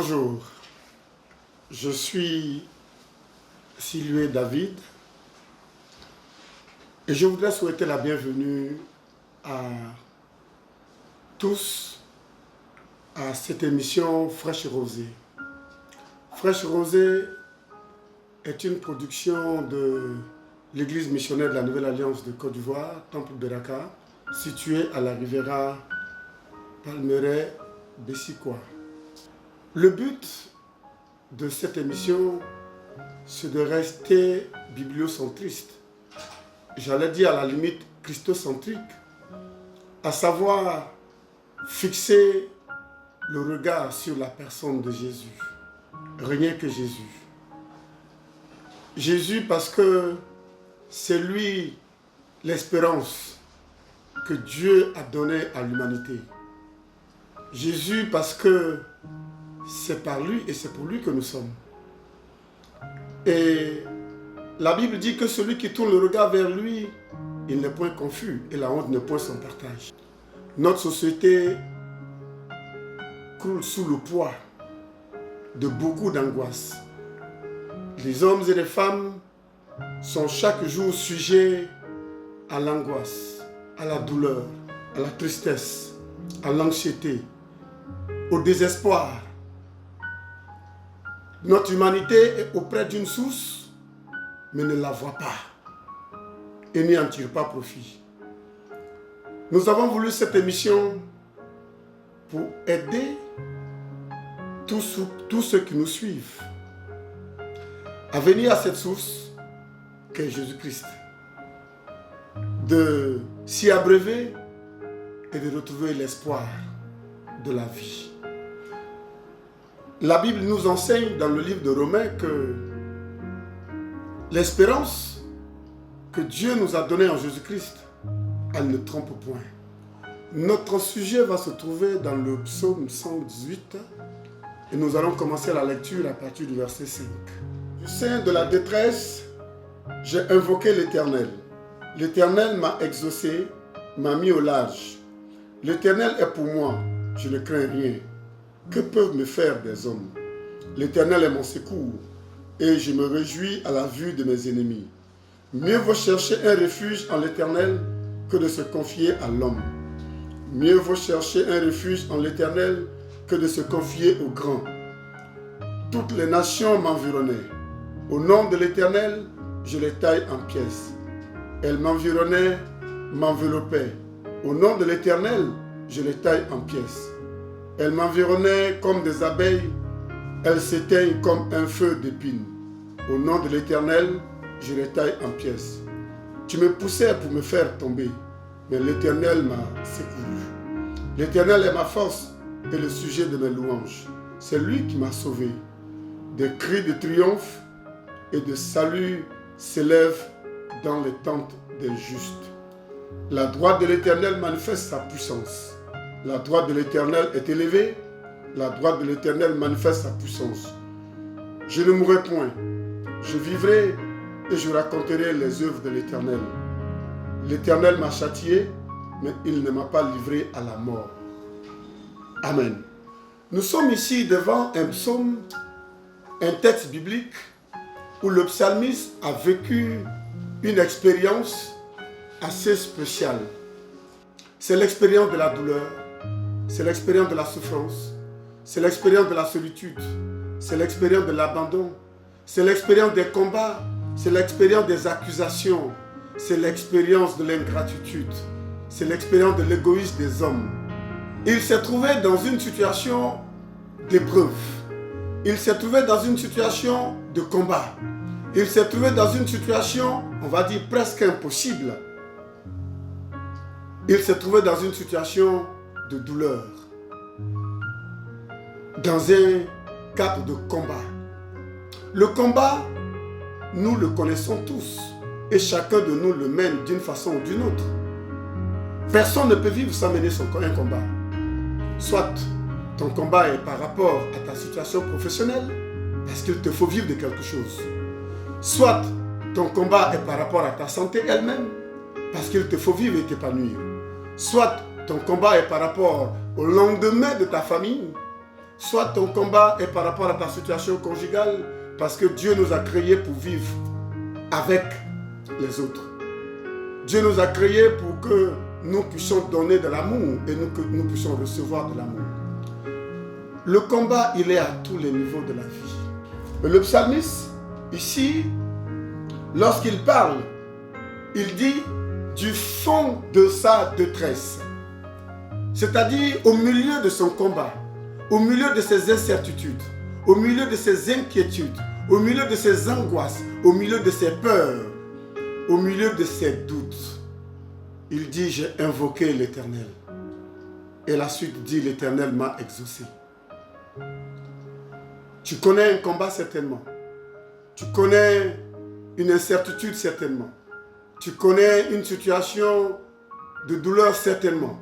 Bonjour, je suis Silué David et je voudrais souhaiter la bienvenue à tous à cette émission Fraîche Rosée. Fraîche Rosée est une production de l'Église missionnaire de la Nouvelle Alliance de Côte d'Ivoire, Temple de Dakar, située à la Riviera Palmeraie-Bessikwa. Le but de cette émission, c'est de rester bibliocentriste, j'allais dire à la limite christocentrique, à savoir fixer le regard sur la personne de Jésus, rien que Jésus. Jésus parce que c'est lui l'espérance que Dieu a donnée à l'humanité. Jésus parce que c'est par lui et c'est pour lui que nous sommes. Et la Bible dit que celui qui tourne le regard vers lui, il n'est point confus et la honte n'est point son partage. Notre société croule sous le poids de beaucoup d'angoisses. Les hommes et les femmes sont chaque jour sujets à l'angoisse, à la douleur, à la tristesse, à l'anxiété, au désespoir. Notre humanité est auprès d'une source, mais ne la voit pas et n'y en tire pas profit. Nous avons voulu cette émission pour aider tous ceux qui nous suivent à venir à cette source qu'est Jésus-Christ, de s'y abreuver et de retrouver l'espoir de la vie. La Bible nous enseigne dans le livre de Romains que l'espérance que Dieu nous a donnée en Jésus-Christ, elle ne trompe point. Notre sujet va se trouver dans le psaume 118 et nous allons commencer la lecture à partir du verset 5. Du sein de la détresse, j'ai invoqué l'Éternel. L'Éternel m'a exaucé, m'a mis au large. L'Éternel est pour moi, je ne crains rien. Que peuvent me faire des hommes? L'Éternel est mon secours, et je me réjouis à la vue de mes ennemis. Mieux vaut chercher un refuge en l'Éternel que de se confier à l'homme. Mieux vaut chercher un refuge en l'Éternel que de se confier aux grands. Toutes les nations m'environnaient. Au nom de l'Éternel, je les taille en pièces. Elles m'environnaient, m'enveloppaient. Au nom de l'Éternel, je les taille en pièces. Elles m'environnaient comme des abeilles, elles s'éteignent comme un feu d'épines. Au nom de l'Éternel, je les taille en pièces. Tu me poussais pour me faire tomber, mais l'Éternel m'a secouru. L'Éternel est ma force et le sujet de mes louanges. C'est lui qui m'a sauvé. Des cris de triomphe et de salut s'élèvent dans les tentes des justes. La droite de l'Éternel manifeste sa puissance. La droite de l'Éternel est élevée, la droite de l'Éternel manifeste sa puissance. Je ne mourrai point, je vivrai et je raconterai les œuvres de l'Éternel. L'Éternel m'a châtié, mais il ne m'a pas livré à la mort. Amen. Nous sommes ici devant un psaume, un texte biblique où le psalmiste a vécu une expérience assez spéciale. C'est l'expérience de la douleur. C'est l'expérience de la souffrance, c'est l'expérience de la solitude, c'est l'expérience de l'abandon, c'est l'expérience des combats, c'est l'expérience des accusations, c'est l'expérience de l'ingratitude, c'est l'expérience de l'égoïsme des hommes. Il s'est trouvé dans une situation d'épreuve, il s'est trouvé dans une situation de combat, il s'est trouvé dans une situation, on va dire presque impossible. Il s'est trouvé dans une situation de douleur, dans un cadre de combat. Le combat, nous le connaissons tous et chacun de nous le mène d'une façon ou d'une autre. Personne ne peut vivre sans mener un combat. Soit ton combat est par rapport à ta situation professionnelle, parce qu'il te faut vivre de quelque chose. Soit ton combat est par rapport à ta santé elle-même, parce qu'il te faut vivre et t'épanouir. Soit ton combat est par rapport au lendemain de ta famille, soit ton combat est par rapport à ta situation conjugale, parce que Dieu nous a créés pour vivre avec les autres. Dieu nous a créés pour que nous puissions donner de l'amour et que nous puissions recevoir de l'amour. Le combat, il est à tous les niveaux de la vie. Mais le psalmiste, ici, lorsqu'il parle, il dit du fond de sa détresse. C'est-à-dire au milieu de son combat, au milieu de ses incertitudes, au milieu de ses inquiétudes, au milieu de ses angoisses, au milieu de ses peurs, au milieu de ses doutes. Il dit, j'ai invoqué l'Éternel. Et la suite dit, l'Éternel m'a exaucé. Tu connais un combat certainement. Tu connais une incertitude certainement. Tu connais une situation de douleur certainement.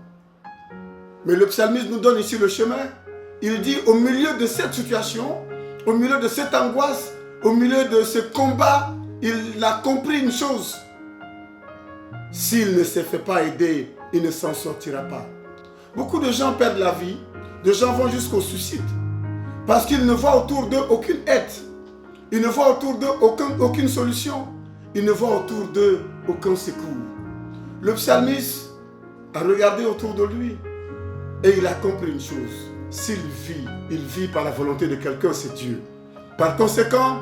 Mais le psalmiste nous donne ici le chemin. Il dit, au milieu de cette situation, au milieu de cette angoisse, au milieu de ce combat, il a compris une chose. S'il ne se fait pas aider, il ne s'en sortira pas. Beaucoup de gens perdent la vie, de gens vont jusqu'au suicide, parce qu'ils ne voient autour d'eux aucune aide. Ils ne voient autour d'eux aucune solution. Ils ne voient autour d'eux aucun secours. Le psalmiste a regardé autour de lui et il a compris une chose. S'il vit, il vit par la volonté de quelqu'un, c'est Dieu. Par conséquent,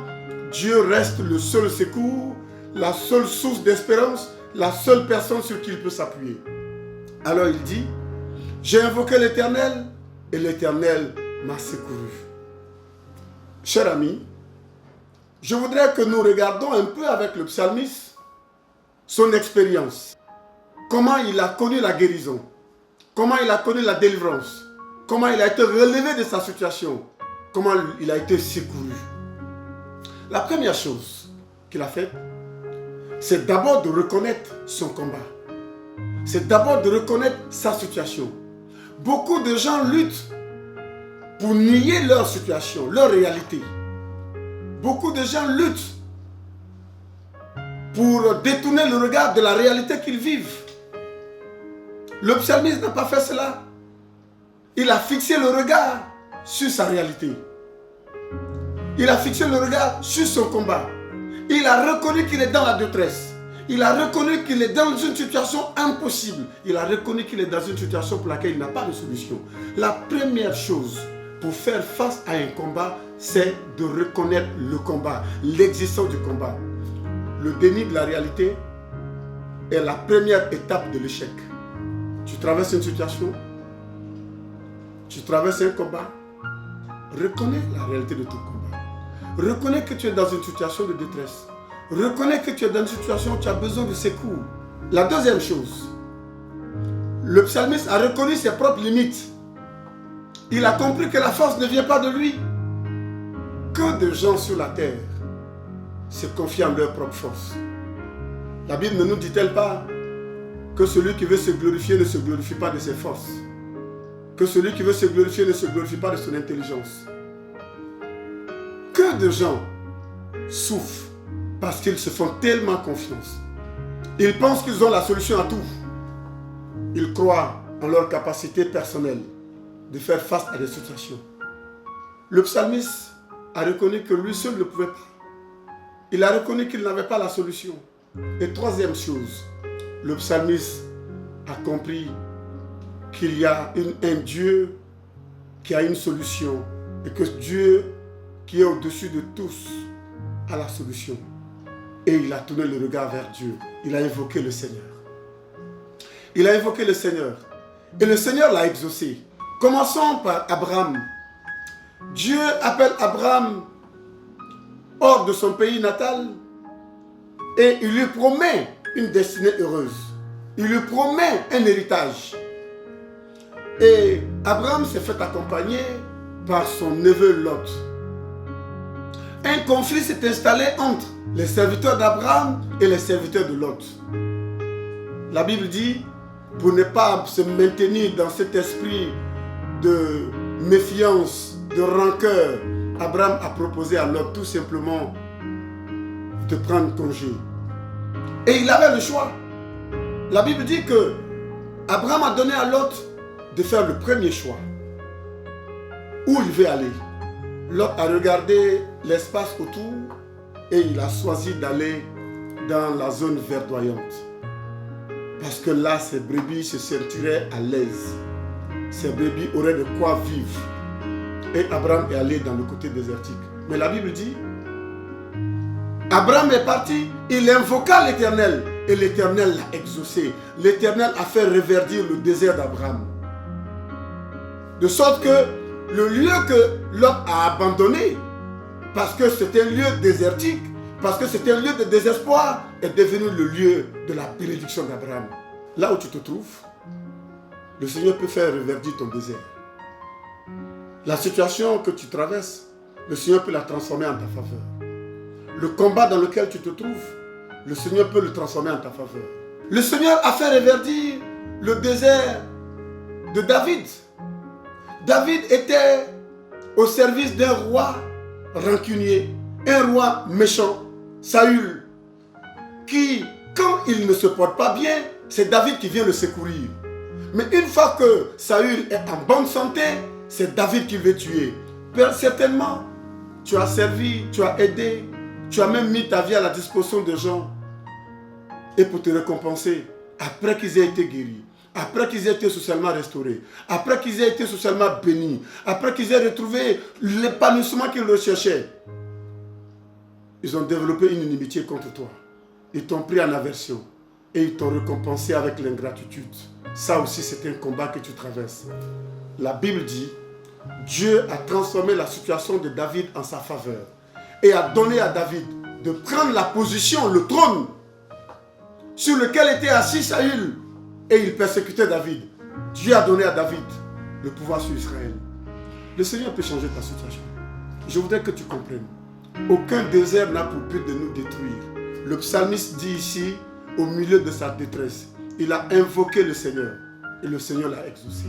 Dieu reste le seul secours, la seule source d'espérance, la seule personne sur qui il peut s'appuyer. Alors il dit, j'ai invoqué l'Éternel et l'Éternel m'a secouru. Cher ami, je voudrais que nous regardions un peu avec le psalmiste son expérience. Comment il a connu la guérison, comment il a connu la délivrance, comment il a été relevé de sa situation, comment il a été secouru. La première chose qu'il a faite, c'est d'abord de reconnaître son combat. C'est d'abord de reconnaître sa situation. Beaucoup de gens luttent pour nier leur situation, leur réalité. Beaucoup de gens luttent pour détourner le regard de la réalité qu'ils vivent. Le psalmiste n'a pas fait cela. Il a fixé le regard sur sa réalité. Il a fixé le regard sur son combat. Il a reconnu qu'il est dans la détresse. Il a reconnu qu'il est dans une situation impossible. Il a reconnu qu'il est dans une situation pour laquelle il n'a pas de solution. La première chose pour faire face à un combat, c'est de reconnaître le combat, l'existence du combat. Le déni de la réalité est la première étape de l'échec. Tu traverses une situation, tu traverses un combat, reconnais la réalité de ton combat. Reconnais que tu es dans une situation de détresse. Reconnais que tu es dans une situation où tu as besoin de secours. La deuxième chose, le psalmiste a reconnu ses propres limites. Il a compris que la force ne vient pas de lui. Que de gens sur la terre se confient en leur propre force. La Bible ne nous dit-elle pas que celui qui veut se glorifier ne se glorifie pas de ses forces, que celui qui veut se glorifier ne se glorifie pas de son intelligence. Que de gens souffrent parce qu'ils se font tellement confiance. Ils pensent qu'ils ont la solution à tout. Ils croient en leur capacité personnelle de faire face à des situations. Le psalmiste a reconnu que lui seul ne pouvait pas. Il a reconnu qu'il n'avait pas la solution. Et troisième chose, le psalmiste a compris qu'il y a un Dieu qui a une solution et que Dieu qui est au-dessus de tous a la solution. Et il a tourné le regard vers Dieu. Il a invoqué le Seigneur. Il a invoqué le Seigneur. Et le Seigneur l'a exaucé. Commençons par Abraham. Dieu appelle Abraham hors de son pays natal et il lui promet une destinée heureuse. Il lui promet un héritage. Et Abraham s'est fait accompagner par son neveu Lot. Un conflit s'est installé entre les serviteurs d'Abraham et les serviteurs de Lot. La Bible dit, pour ne pas se maintenir dans cet esprit de méfiance, de rancœur, Abraham a proposé à Lot tout simplement de prendre congé. Et il avait le choix. La Bible dit que Abraham a donné à Lot de faire le premier choix. où il veut aller. Lot a regardé l'espace autour et il a choisi d'aller dans la zone verdoyante. Parce que là, ses brebis se sentiraient à l'aise. Ces brebis auraient de quoi vivre. Et Abraham est allé dans le côté désertique. Mais la Bible dit, Abraham est parti, il invoqua l'Éternel. Et l'Éternel l'a exaucé. L'Éternel a fait reverdir le désert d'Abraham. De sorte que le lieu que Lot a abandonné, parce que c'était un lieu désertique, parce que c'était un lieu de désespoir, est devenu le lieu de la bénédiction d'Abraham. Là où tu te trouves, le Seigneur peut faire reverdir ton désert. La situation que tu traverses, le Seigneur peut la transformer en ta faveur. Le combat dans lequel tu te trouves, le Seigneur peut le transformer en ta faveur. Le Seigneur a fait reverdir le désert de David. David était au service d'un roi rancunier, un roi méchant, Saül, qui, quand il ne se porte pas bien, c'est David qui vient le secourir. Mais une fois que Saül est en bonne santé, c'est David qui veut tuer. Certainement, tu as servi, tu as aidé, tu as même mis ta vie à la disposition de gens. Et pour te récompenser, après qu'ils aient été guéris, après qu'ils aient été socialement restaurés, après qu'ils aient été socialement bénis, après qu'ils aient retrouvé l'épanouissement qu'ils recherchaient, ils ont développé une inimitié contre toi. Ils t'ont pris en aversion et ils t'ont récompensé avec l'ingratitude. Ça aussi, c'est un combat que tu traverses. La Bible dit, Dieu a transformé la situation de David en sa faveur et a donné à David de prendre la position, le trône sur lequel était assis Saül, et il persécutait David. Dieu a donné à David le pouvoir sur Israël. Le Seigneur peut changer ta situation. Je voudrais que tu comprennes. Aucun désert n'a pour but de nous détruire. Le psalmiste dit ici, au milieu de sa détresse, il a invoqué le Seigneur et le Seigneur l'a exaucé.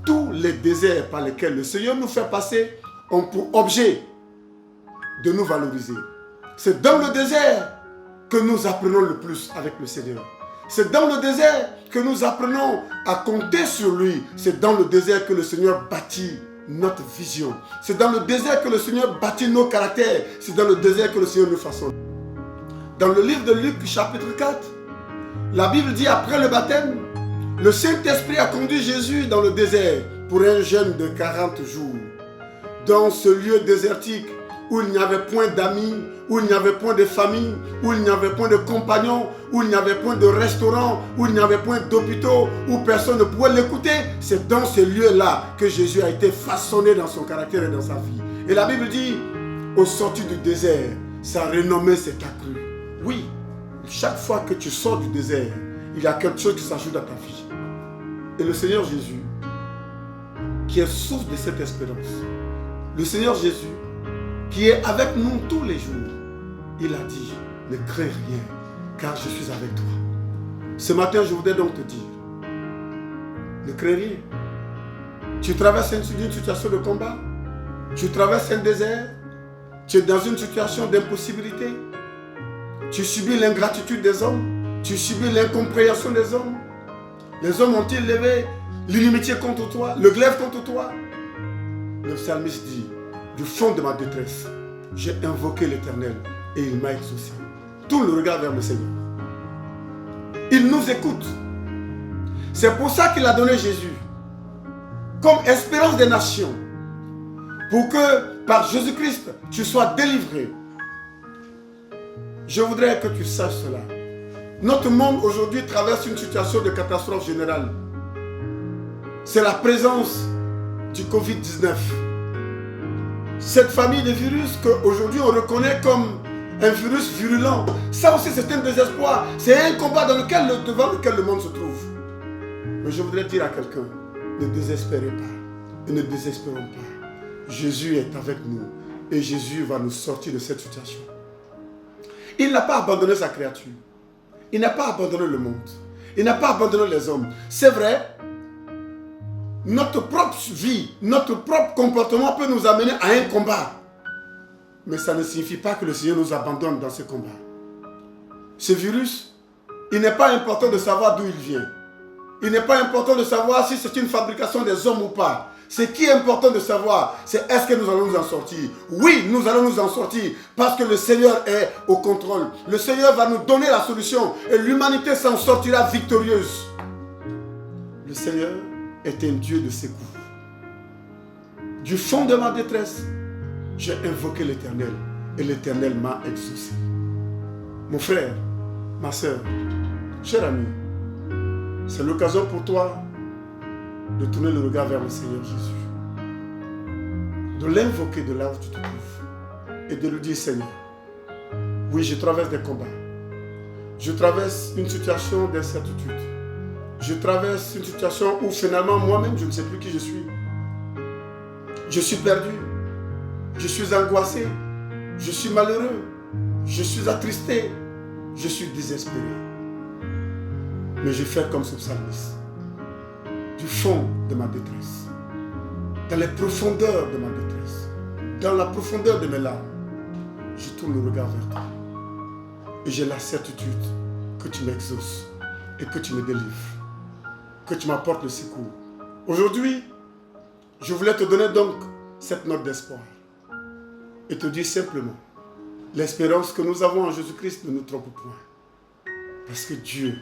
Tous les déserts par lesquels le Seigneur nous fait passer ont pour objet de nous valoriser. C'est dans le désert que nous apprenons le plus avec le Seigneur. C'est dans le désert que nous apprenons à compter sur lui. C'est dans le désert que le Seigneur bâtit notre vision. C'est dans le désert que le Seigneur bâtit nos caractères. C'est dans le désert que le Seigneur nous façonne. Dans le livre de Luc, chapitre 4, la Bible dit, après le baptême, le Saint-Esprit a conduit Jésus dans le désert pour un jeûne de 40 jours. Dans ce lieu désertique, où il n'y avait point d'amis, où il n'y avait point de famille, où il n'y avait point de compagnons, où il n'y avait point de restaurants, où il n'y avait point d'hôpitaux, où personne ne pouvait l'écouter. C'est dans ces lieux-là que Jésus a été façonné dans son caractère et dans sa vie. Et la Bible dit, au sortir du désert, sa renommée s'est accrue. Oui, chaque fois que tu sors du désert, il y a quelque chose qui s'ajoute dans ta vie. Et le Seigneur Jésus, qui est source de cette espérance, le Seigneur Jésus, qui est avec nous tous les jours, il a dit, ne crains rien, car je suis avec toi. Ce matin, je voudrais donc te dire, ne crains rien. Tu traverses une situation de combat, tu traverses un désert, tu es dans une situation d'impossibilité, tu subis l'ingratitude des hommes, tu subis l'incompréhension des hommes. Les hommes ont-ils levé l'inimitié contre toi, le glaive contre toi? Le psalmiste dit, du fond de ma détresse, j'ai invoqué l'Éternel et il m'a exaucé. Tourne le regard vers le Seigneur. Il nous écoute. C'est pour ça qu'il a donné Jésus comme espérance des nations. Pour que par Jésus-Christ, tu sois délivré. Je voudrais que tu saches cela. Notre monde aujourd'hui traverse une situation de catastrophe générale. C'est la présence du Covid-19. Cette famille de virus qu'aujourd'hui on reconnaît comme un virus virulent. Ça aussi c'est un désespoir. C'est un combat devant lequel le monde se trouve. Mais je voudrais dire à quelqu'un, ne désespérez pas. Et ne désespérons pas. Jésus est avec nous. Et Jésus va nous sortir de cette situation. Il n'a pas abandonné sa créature. Il n'a pas abandonné le monde. Il n'a pas abandonné les hommes. C'est vrai, notre propre vie, notre propre comportement peut nous amener à un combat. Mais ça ne signifie pas que le Seigneur nous abandonne dans ce combat. Ce virus, il n'est pas important de savoir d'où il vient. Il n'est pas important de savoir si c'est une fabrication des hommes ou pas. Ce qui est important de savoir, c'est est-ce que nous allons nous en sortir? Oui, nous allons nous en sortir parce que le Seigneur est au contrôle. Le Seigneur va nous donner la solution et l'humanité s'en sortira victorieuse. Le Seigneur est un Dieu de secours. Du fond de ma détresse, j'ai invoqué l'Éternel et l'Éternel m'a exaucé. Mon frère, ma soeur, cher ami, c'est l'occasion pour toi de tourner le regard vers le Seigneur Jésus, de l'invoquer de là où tu te trouves et de lui dire: Seigneur, oui, je traverse des combats, je traverse une situation d'incertitude, je traverse une situation où finalement moi-même je ne sais plus qui je suis perdu, je suis angoissé, je suis malheureux, je suis attristé, je suis désespéré. Mais je fais comme ce psalmiste. Du fond de ma détresse, dans les profondeurs de ma détresse, dans la profondeur de mes larmes, je tourne le regard vers toi. Et j'ai la certitude que tu m'exauces et que tu me délivres, que tu m'apportes le secours. Aujourd'hui, je voulais te donner donc cette note d'espoir et te dire simplement: l'espérance que nous avons en Jésus-Christ ne nous trompe point. Parce que Dieu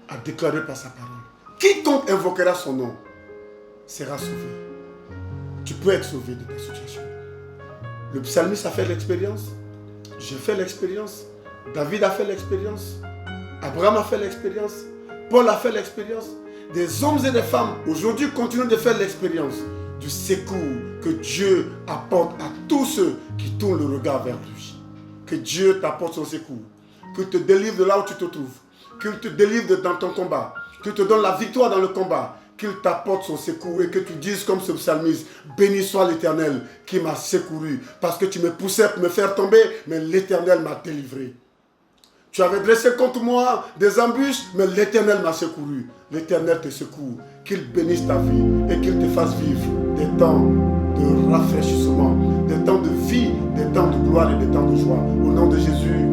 a déclaré par sa parole: quiconque invoquera son nom sera sauvé. Tu peux être sauvé de ta situation. Le psalmiste a fait l'expérience. J'ai fait l'expérience. David a fait l'expérience. Abraham a fait l'expérience. Paul a fait l'expérience. Des hommes et des femmes aujourd'hui continuent de faire l'expérience du secours que Dieu apporte à tous ceux qui tournent le regard vers lui. Que Dieu t'apporte son secours. Qu'il te délivre de là où tu te trouves. Qu'il te délivre dans ton combat. Qu'il te donne la victoire dans le combat. Qu'il t'apporte son secours et que tu dises comme ce psalmiste: béni soit l'Éternel qui m'a secouru. Parce que tu me poussais pour me faire tomber, mais l'Éternel m'a délivré. Tu avais dressé contre moi des embûches, mais l'Éternel m'a secouru. L'Éternel te secourt. Qu'il bénisse ta vie et qu'il te fasse vivre des temps de rafraîchissement, des temps de vie, des temps de gloire et des temps de joie. Au nom de Jésus.